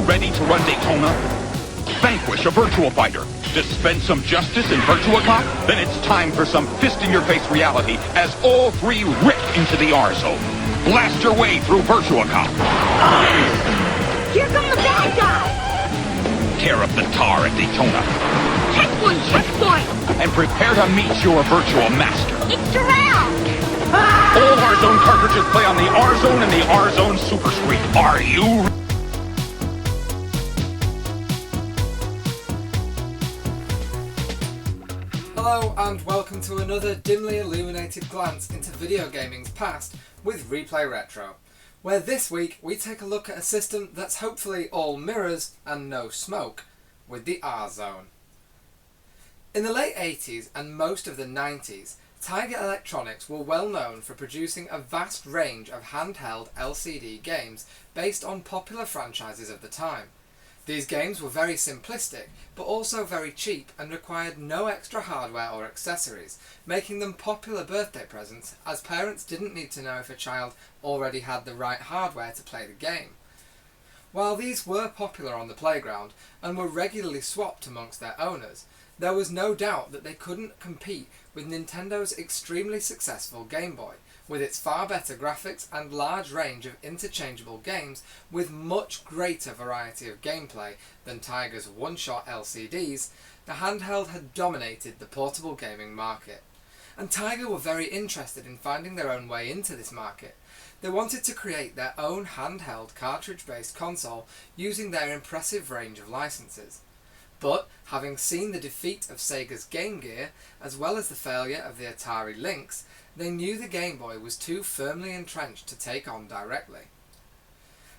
ready to run Daytona? Vanquish a virtual fighter? Dispense some justice in Virtua Cop? Then it's time for some fist-in-your-face reality as all three rip into the R-Zone. Blast your way through Virtua Cop. Here come the bad guys! Tear up the tar at Daytona. Checkpoint, checkpoint! And prepare to meet your virtual master. It's Terrell! All R-Zone cartridges play on the R-Zone and the R-Zone Super Screen. Are you... Hello and welcome to another dimly illuminated glance into video gaming's past with ReplayRetro, where this week we take a look at a system that's hopefully all mirrors and no smoke, with the R-Zone. In the late 80s and most of the 90s, Tiger Electronics were well known for producing a vast range of handheld LCD games based on popular franchises of the time. These games were very simplistic, but also very cheap and required no extra hardware or accessories, making them popular birthday presents as parents didn't need to know if a child already had the right hardware to play the game. While these were popular on the playground and were regularly swapped amongst their owners, there was no doubt that they couldn't compete with Nintendo's extremely successful Game Boy, with its far better graphics and large range of interchangeable games with much greater variety of gameplay than Tiger's one-shot LCDs. The handheld had dominated the portable gaming market. And Tiger were very interested in finding their own way into this market. They wanted to create their own handheld cartridge-based console using their impressive range of licenses. But, having seen the defeat of Sega's Game Gear, as well as the failure of the Atari Lynx, they knew the Game Boy was too firmly entrenched to take on directly.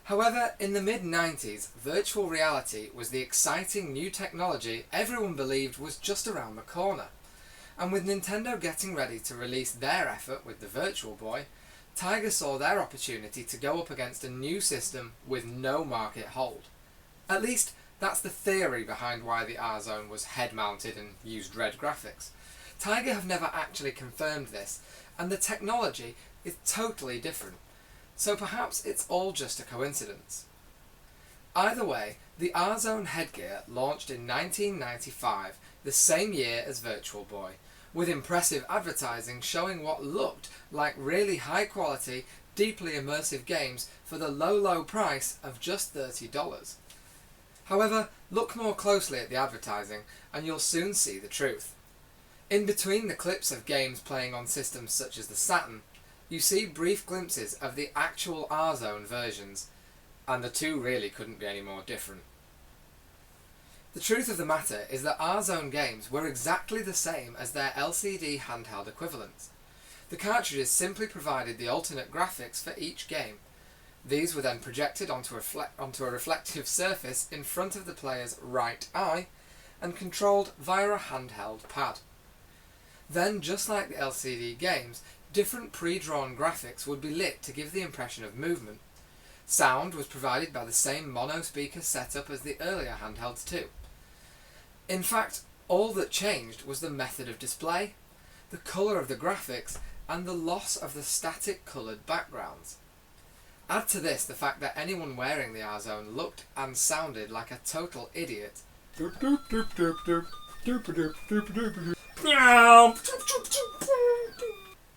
However, in the mid-90s, virtual reality was the exciting new technology everyone believed was just around the corner. And with Nintendo getting ready to release their effort with the Virtual Boy, Tiger saw their opportunity to go up against a new system with no market hold. At least, that's the theory behind why the R-Zone was head-mounted and used red graphics. Tiger have never actually confirmed this, and the technology is totally different, so perhaps it's all just a coincidence. Either way, the R-Zone headgear launched in 1995, the same year as Virtual Boy, with impressive advertising showing what looked like really high-quality, deeply immersive games for the low price of just $30. However, look more closely at the advertising and you'll soon see the truth. In between the clips of games playing on systems such as the Saturn, you see brief glimpses of the actual R-Zone versions, and the two really couldn't be any more different. The truth of the matter is that R-Zone games were exactly the same as their LCD handheld equivalents. The cartridges simply provided the alternate graphics for each game. These were then projected onto a reflective surface in front of the player's right eye and controlled via a handheld pad. Then, just like the LCD games, different pre-drawn graphics would be lit to give the impression of movement. Sound was provided by the same mono speaker setup as the earlier handhelds too. In fact, all that changed was the method of display, the colour of the graphics, and the loss of the static coloured backgrounds. Add to this the fact that anyone wearing the R-Zone looked and sounded like a total idiot.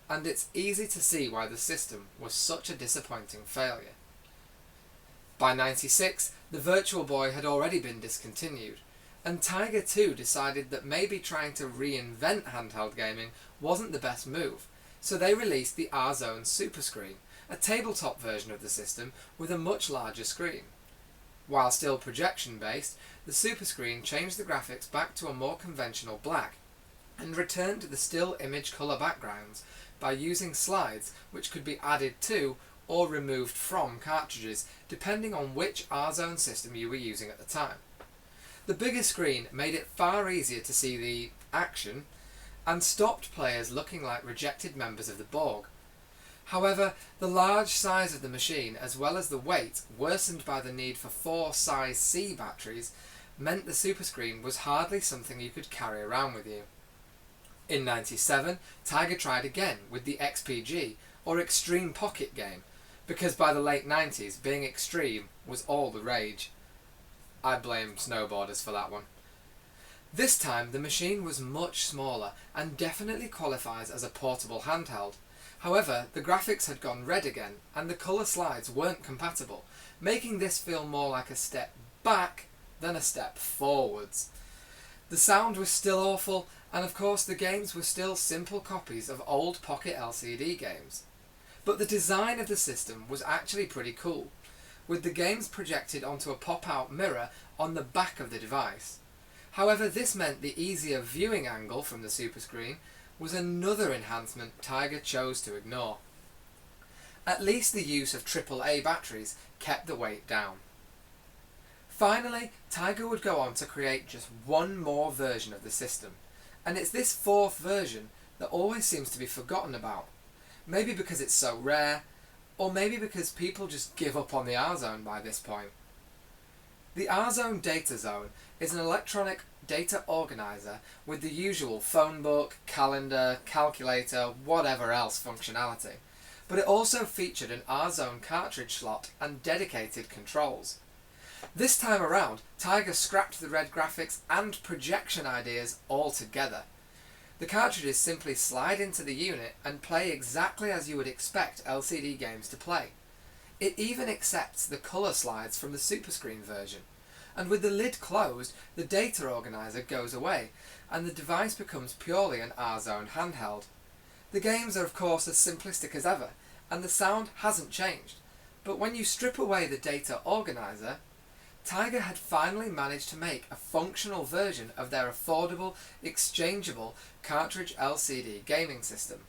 And it's easy to see why the system was such a disappointing failure. By '96, the Virtual Boy had already been discontinued, and Tiger too decided that maybe trying to reinvent handheld gaming wasn't the best move, so they released the R-Zone Super Screen, a tabletop version of the system with a much larger screen. While still projection-based, the Super Screen changed the graphics back to a more conventional black, and returned to the still image colour backgrounds by using slides which could be added to or removed from cartridges, depending on which R-Zone system you were using at the time. The bigger screen made it far easier to see the action, and stopped players looking like rejected members of the Borg. However, the large size of the machine, as well as the weight, worsened by the need for 4 size C batteries, meant the Super Screen was hardly something you could carry around with you. In '97, Tiger tried again with the XPG, or Extreme Pocket game, because by the late 90s being extreme was all the rage. I blame snowboarders for that one. This time the machine was much smaller and definitely qualifies as a portable handheld. However, the graphics had gone red again and the colour slides weren't compatible, making this feel more like a step back than a step forwards. The sound was still awful, and of course the games were still simple copies of old pocket LCD games. But the design of the system was actually pretty cool, with the games projected onto a pop-out mirror on the back of the device. However, this meant the easier viewing angle from the Super Screen was another enhancement Tiger chose to ignore. At least the use of AAA batteries kept the weight down. Finally, Tiger would go on to create just one more version of the system, and it's this fourth version that always seems to be forgotten about. Maybe because it's so rare, or maybe because people just give up on the R-Zone by this point. The R-Zone Data Zone is an electronic data organizer with the usual phone book, calendar, calculator, whatever else functionality, but it also featured an R-Zone cartridge slot and dedicated controls. This time around, Tiger scrapped the red graphics and projection ideas altogether. The cartridges simply slide into the unit and play exactly as you would expect LCD games to play. It even accepts the colour slides from the Super Screen version. And with the lid closed, the data organizer goes away, and the device becomes purely an R-Zone handheld. The games are of course as simplistic as ever, and the sound hasn't changed. But when you strip away the data organizer, Tiger had finally managed to make a functional version of their affordable, exchangeable cartridge LCD gaming system.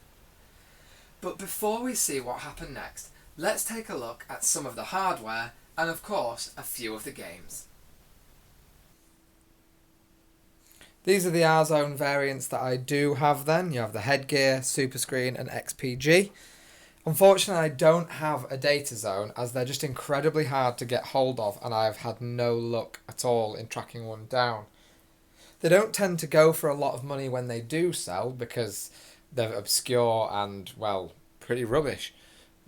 But before we see what happened next, let's take a look at some of the hardware and of course a few of the games. These are the R-Zone variants that I do have then. You have the headgear, Super Screen and XPG. Unfortunately, I don't have a data zone as they're just incredibly hard to get hold of and I've had no luck at all in tracking one down. They don't tend to go for a lot of money when they do sell because they're obscure and, well, pretty rubbish.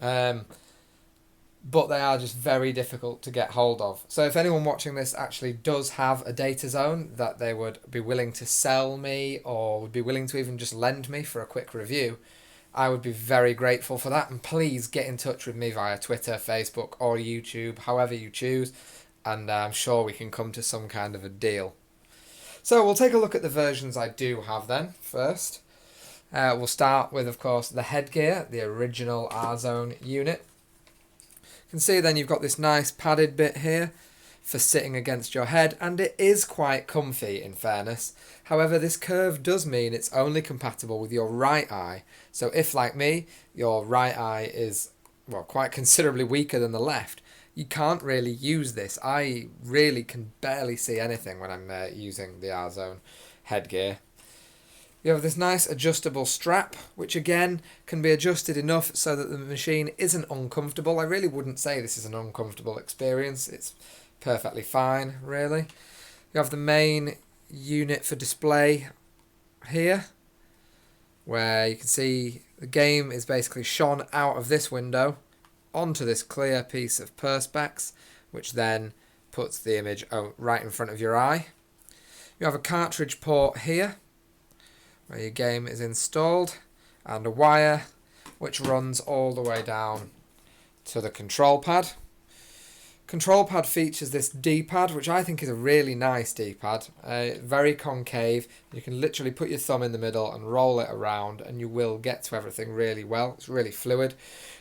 But they are just very difficult to get hold of. So if anyone watching this actually does have a data zone that they would be willing to sell me or would be willing to even just lend me for a quick review, I would be very grateful for that, and please get in touch with me via Twitter, Facebook or YouTube, however you choose, and I'm sure we can come to some kind of a deal. So we'll take a look at the versions I do have then first. We'll start with, of course, the headgear, the original R-Zone unit. You can see then you've got this nice padded bit here for sitting against your head, and it is quite comfy in fairness. However, this curve does mean it's only compatible with your right eye. So if, like me, your right eye is, well, quite considerably weaker than the left, you can't really use this. I really can barely see anything when I'm using the R-Zone headgear. You have this nice adjustable strap, which again can be adjusted enough so that the machine isn't uncomfortable. I really wouldn't say this is an uncomfortable experience. It's perfectly fine, really. You have the main unit for display here, where you can see the game is basically shone out of this window onto this clear piece of perspex, which then puts the image right in front of your eye. You have a cartridge port here, where your game is installed, and a wire which runs all the way down to the control pad. Control pad features this D-pad, which I think is a really nice D-pad, very concave. You can literally put your thumb in the middle and roll it around and you will get to everything really well. It's really fluid.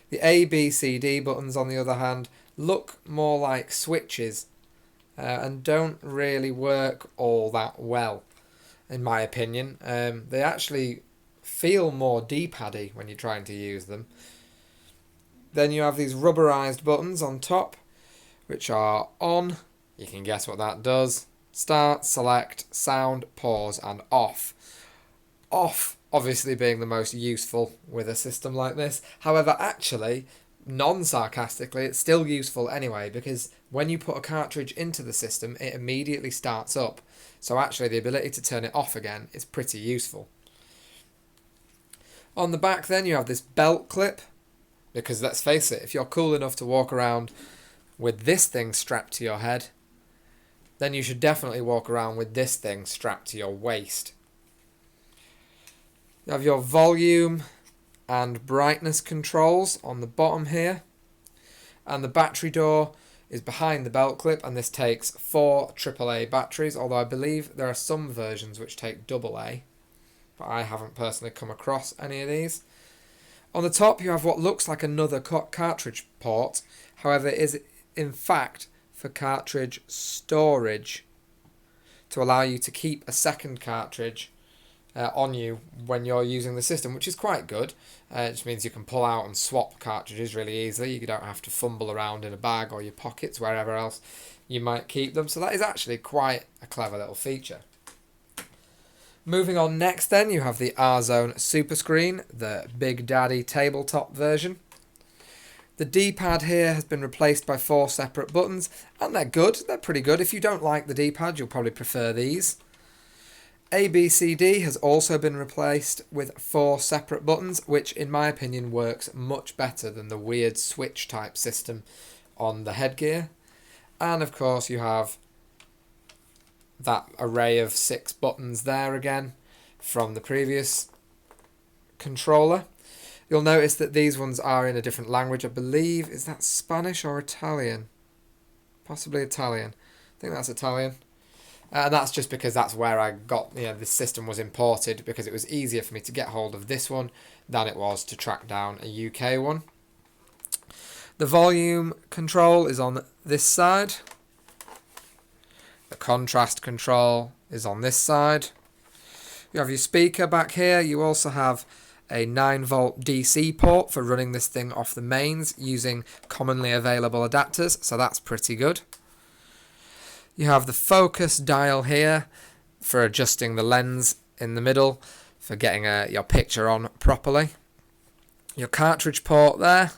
The A, B, C, D buttons, on the other hand, look more like switches and don't really work all that well, in my opinion. They actually feel more D-paddy when you're trying to use them. Then you have these rubberized buttons on top, which are on. You can guess what that does. Start, select, sound, pause, and off. Off, obviously, being the most useful with a system like this. However, actually, non-sarcastically, it's still useful anyway, because when you put a cartridge into the system, it immediately starts up. So actually, the ability to turn it off again is pretty useful. On the back then, you have this belt clip, because let's face it, if you're cool enough to walk around with this thing strapped to your head, then you should definitely walk around with this thing strapped to your waist. You have your volume and brightness controls on the bottom here, and the battery door is behind the belt clip, and this takes 4 AAA batteries, although I believe there are some versions which take AA, but I haven't personally come across any of these. On the top you have what looks like another cartridge port, however it is in fact for cartridge storage, to allow you to keep a second cartridge on you when you're using the system, which is quite good. It just means you can pull out and swap cartridges really easily. You don't have to fumble around in a bag or your pockets, wherever else you might keep them. So that is actually quite a clever little feature. Moving on next then, you have the R-Zone Super Screen, the Big Daddy tabletop version. The D-pad here has been replaced by 4 separate buttons, and they're good. They're pretty good. If you don't like the D-pad, you'll probably prefer these. ABCD has also been replaced with 4 separate buttons, which in my opinion works much better than the weird switch type system on the headgear. And of course you have that array of 6 buttons there again from the previous controller. You'll notice that these ones are in a different language. I believe, is that Spanish or Italian? Possibly Italian. I think that's Italian. And that's just because that's where I got, this system was imported, because it was easier for me to get hold of this one than it was to track down a UK one. The volume control is on this side. The contrast control is on this side. You have your speaker back here. You also have a 9-volt DC port for running this thing off the mains using commonly available adapters, so that's pretty good. You have the focus dial here for adjusting the lens in the middle for getting your picture on properly. Your cartridge port there,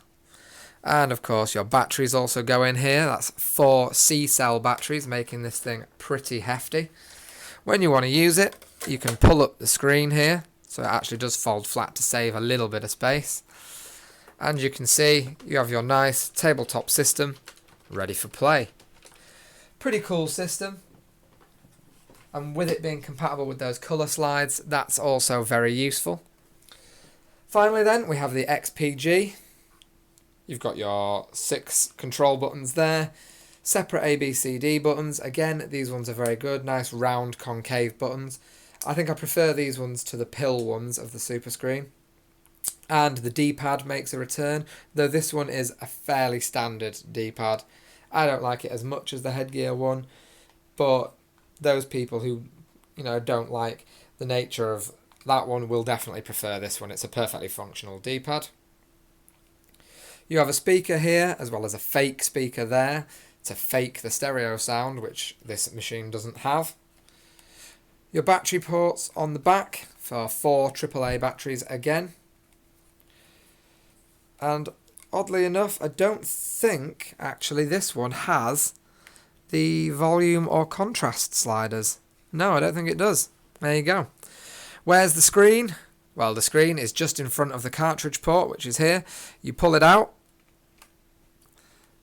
and of course your batteries also go in here. That's 4 C-cell batteries, making this thing pretty hefty. When you want to use it, you can pull up the screen here, so it actually does fold flat to save a little bit of space. And you can see you have your nice tabletop system ready for play. Pretty cool system, and with it being compatible with those colour slides, that's also very useful. Finally then, we have the XPG. You've got your 6 control buttons there, separate ABCD buttons. Again, these ones are very good, nice round concave buttons. I think I prefer these ones to the pill ones of the Super Screen. And the D-pad makes a return, though this one is a fairly standard D-pad. I don't like it as much as the headgear one, but those people who, don't like the nature of that one will definitely prefer this one. It's a perfectly functional D-pad. You have a speaker here, as well as a fake speaker there, to fake the stereo sound, which this machine doesn't have. Your battery ports on the back for 4 AAA batteries again. And oddly enough, I don't think actually this one has the volume or contrast sliders. No, I don't think it does. There you go. Where's the screen? Well, the screen is just in front of the cartridge port, which is here. You pull it out,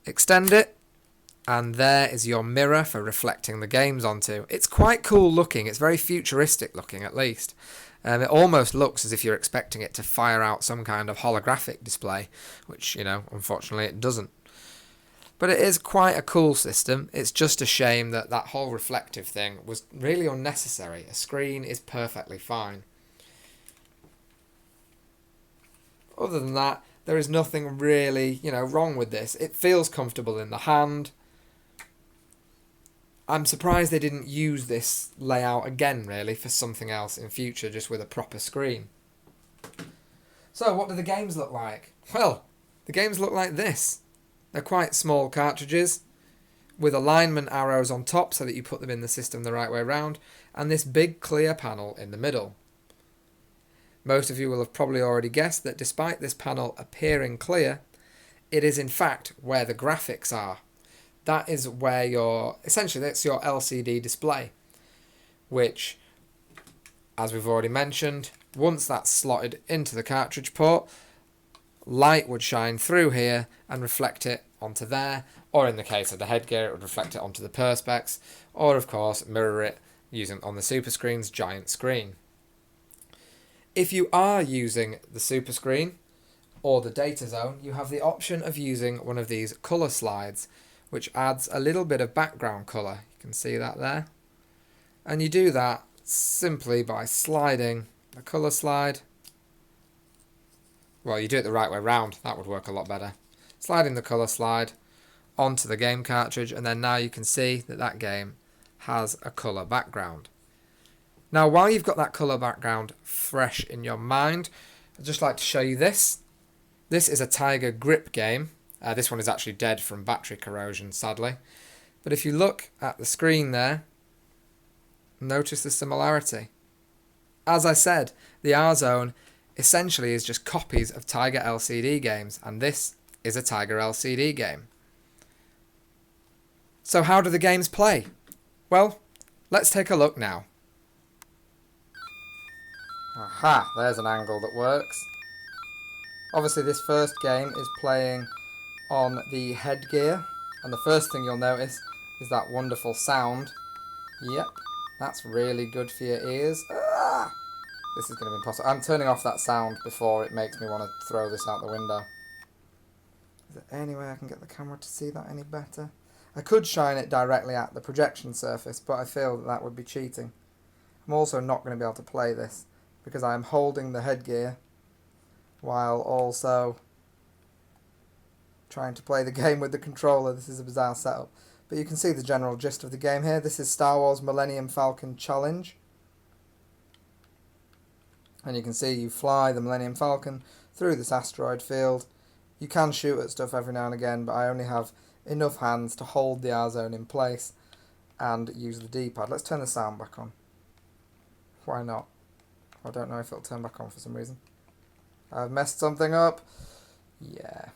extend it, and there is your mirror for reflecting the games onto. It's quite cool looking. It's very futuristic looking, at least. It almost looks as if you're expecting it to fire out some kind of holographic display, which, unfortunately it doesn't. But it is quite a cool system. It's just a shame that that whole reflective thing was really unnecessary. A screen is perfectly fine. Other than that, there is nothing really, wrong with this. It feels comfortable in the hand. I'm surprised they didn't use this layout again, really, for something else in future, just with a proper screen. So, what do the games look like? Well, the games look like this. They're quite small cartridges, with alignment arrows on top so that you put them in the system the right way around, and this big clear panel in the middle. Most of you will have probably already guessed that despite this panel appearing clear, it is in fact where the graphics are. That is where essentially that's your LCD display, which, as we've already mentioned, once that's slotted into the cartridge port, light would shine through here and reflect it onto there, or in the case of the headgear, it would reflect it onto the perspex, or of course mirror it using on the super screen's giant screen. If you are using the super screen or the data zone, you have the option of using one of these colour slides, which adds a little bit of background colour. You can see that there. And you do that simply by sliding the colour slide. Well, you do it the right way round, that would work a lot better. Sliding the colour slide onto the game cartridge, and then now you can see that that game has a colour background. Now, while you've got that colour background fresh in your mind, I'd just like to show you this. This is a Tiger Grip game. This one is actually dead from battery corrosion, sadly. But if you look at the screen there, notice the similarity. As I said, the R-Zone essentially is just copies of Tiger LCD games, and this is a Tiger LCD game. So how do the games play? Well, let's take a look now. Aha, there's an angle that works. Obviously this first game is playing on the headgear, and the first thing you'll notice is that wonderful sound. Yep, that's really good for your ears. Ah! This is going to be impossible. I'm turning off that sound before it makes me want to throw this out the window. Is there any way I can get the camera to see that any better? I could shine it directly at the projection surface, but I feel that that would be cheating. I'm also not going to be able to play this because I am holding the headgear while also trying to play the game with the controller. This is a bizarre setup. But you can see the general gist of the game here. This is Star Wars Millennium Falcon Challenge. And you can see you fly the Millennium Falcon through this asteroid field. You can shoot at stuff every now and again, but I only have enough hands to hold the R-Zone in place and use the D-pad. Let's turn the sound back on. Why not? I don't know if it'll turn back on for some reason. I've messed something up. Yeah.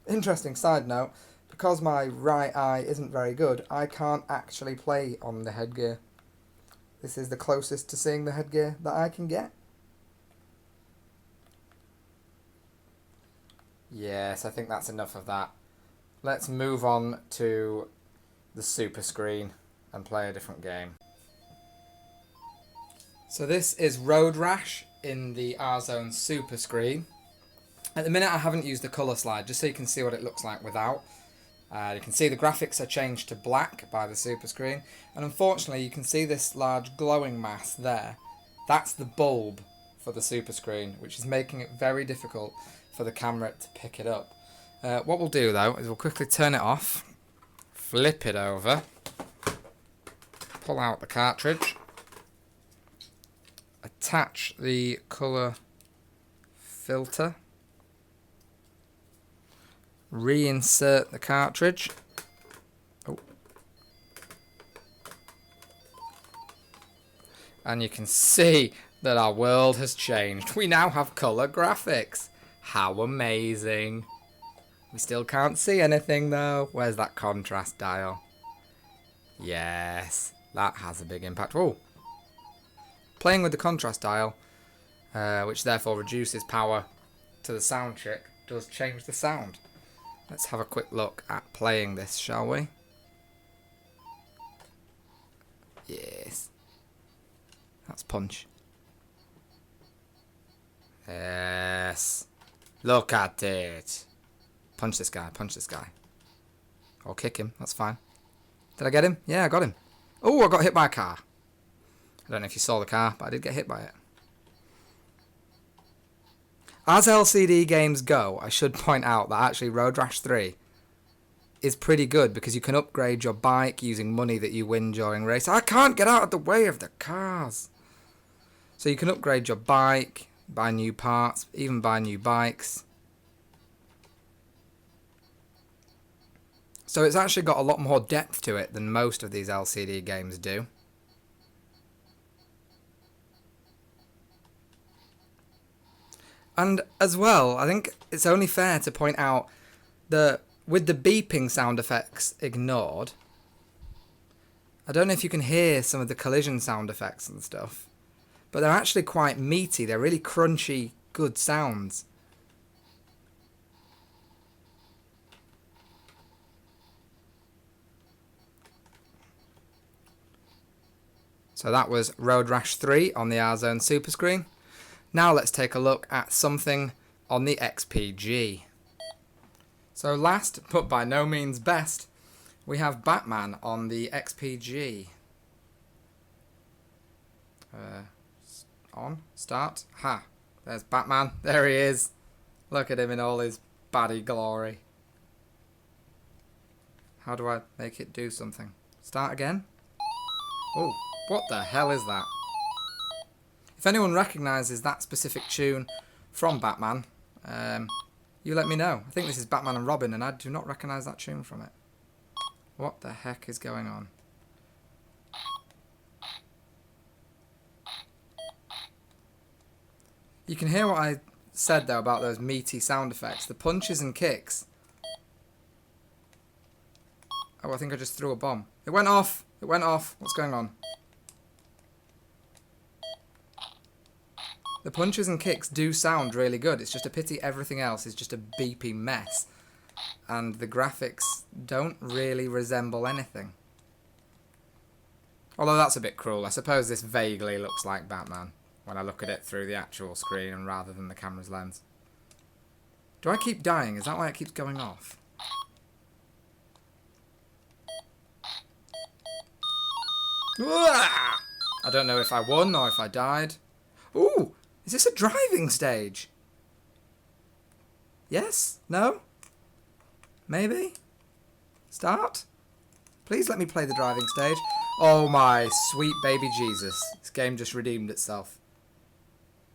Interesting side note. Because my right eye isn't very good, I can't actually play on the headgear. This is the closest to seeing the headgear that I can get. Yes, I think that's enough of that. Let's move on to the super screen and play a different game. So this is Road Rash in the R-Zone super screen. At the minute I haven't used the colour slide, just so you can see what it looks like without. You can see the graphics are changed to black by the super screen, and unfortunately you can see this large glowing mass there. That's the bulb for the super screen, which is making it very difficult for the camera to pick it up. What we'll do though is we'll quickly turn it off, flip it over, pull out the cartridge, attach the colour filter, reinsert the cartridge. Oh. And you can see that our world has changed. We now have colour graphics. How amazing. We still can't see anything though. Where's that contrast dial? Yes, that has a big impact. Oh. Playing with the contrast dial, which therefore reduces power to the sound chip, does change the sound. Let's have a quick look at playing this, shall we? Yes. That's punch. Yes. Look at it. Punch this guy, punch this guy. Or kick him, that's fine. Did I get him? Yeah, I got him. Oh, I got hit by a car. I don't know if you saw the car, but I did get hit by it. As LCD games go, I should point out that actually Road Rash 3 is pretty good because you can upgrade your bike using money that you win during race. I can't get out of the way of the cars. So you can upgrade your bike, buy new parts, even buy new bikes. So it's actually got a lot more depth to it than most of these LCD games do. And as well, I think it's only fair to point out that with the beeping sound effects ignored, I don't know if you can hear some of the collision sound effects and stuff, but they're actually quite meaty. They're really crunchy, good sounds. So that was Road Rash 3 on the R-Zone Super Screen. Now let's take a look at something on the XPG. So last, but by no means best, we have Batman on the XPG. On, start, ha, there's Batman, there he is. Look at him in all his baddie glory. How do I make it do something? Start again? Oh, what the hell is that? If anyone recognises that specific tune from Batman, you let me know. I think this is Batman and Robin, and I do not recognise that tune from it. What the heck is going on? You can hear what I said, though, about those meaty sound effects. The punches and kicks. Oh, I think I just threw a bomb. It went off! It went off. What's going on? The punches and kicks do sound really good. It's just a pity everything else is just a beepy mess. And the graphics don't really resemble anything. Although that's a bit cruel. I suppose this vaguely looks like Batman when I look at it through the actual screen and rather than the camera's lens. Do I keep dying? Is that why it keeps going off? I don't know if I won or if I died. Ooh! Is this a driving stage? Yes? No? Maybe? Start? Please let me play the driving stage. Oh my sweet baby Jesus. This game just redeemed itself.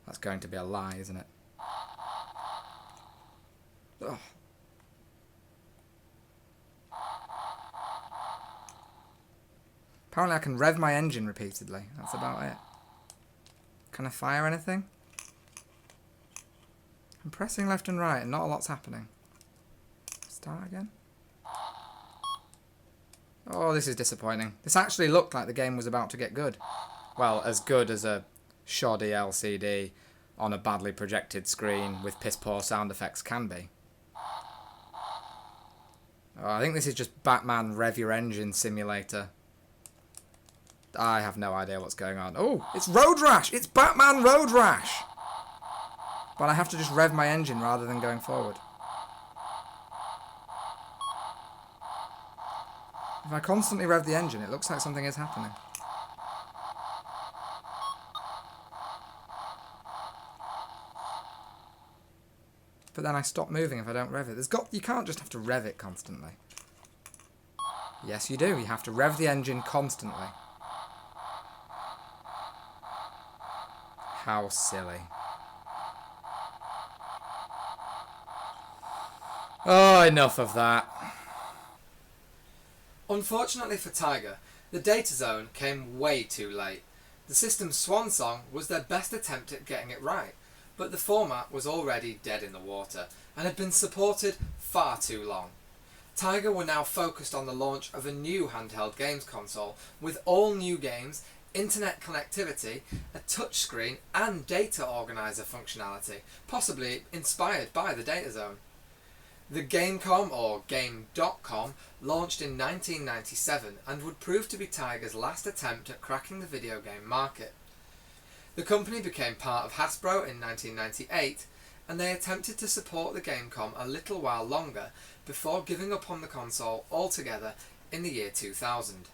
That's going to be a lie, isn't it? Oh. Apparently I can rev my engine repeatedly. That's about it. Can I fire anything? I'm pressing left and right and not a lot's happening. Start again. Oh, this is disappointing. This actually looked like the game was about to get good. Well, as good as a shoddy LCD on a badly projected screen with piss-poor sound effects can be. Oh, I think this is just Batman Rev Your Engine Simulator. I have no idea what's going on. Oh, it's Road Rash! It's Batman Road Rash! But I have to just rev my engine rather than going forward. If I constantly rev the engine, it looks like something is happening. But then I stop moving if I don't rev it. You can't just have to rev it constantly. Yes, you do. You have to rev the engine constantly. How silly. Oh, enough of that. Unfortunately for Tiger, the data zone came way too late. The system's swan song was their best attempt at getting it right, but the format was already dead in the water and had been supported far too long. Tiger were now focused on the launch of a new handheld games console with all new games, internet connectivity, a touchscreen and data organizer functionality, possibly inspired by the data zone. The Gamecom, or Game.com, launched in 1997 and would prove to be Tiger's last attempt at cracking the video game market. The company became part of Hasbro in 1998, and they attempted to support the Gamecom a little while longer before giving up on the console altogether in the year 2000.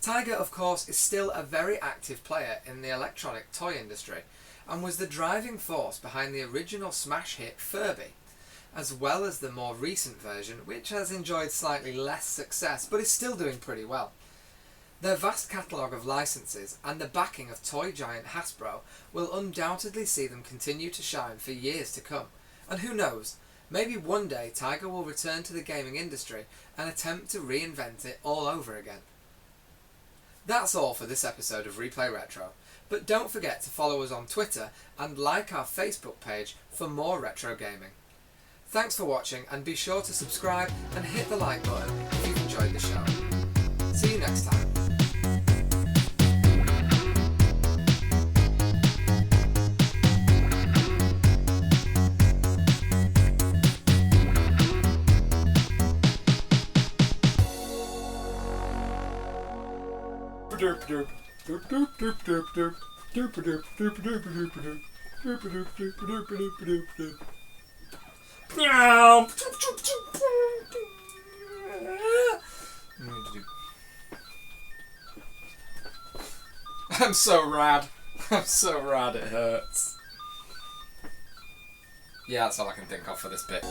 Tiger, of course, is still a very active player in the electronic toy industry, and was the driving force behind the original smash hit Furby, as well as the more recent version, which has enjoyed slightly less success but is still doing pretty well. Their vast catalogue of licenses and the backing of toy giant Hasbro will undoubtedly see them continue to shine for years to come, and who knows, maybe one day Tiger will return to the gaming industry and attempt to reinvent it all over again. That's all for this episode of Replay Retro, but don't forget to follow us on Twitter and like our Facebook page for more retro gaming. Thanks for watching, and be sure to subscribe and hit the like button if you've enjoyed the show. See you next time. I'm so rad. I'm so rad, it hurts. Yeah, that's all I can think of for this bit.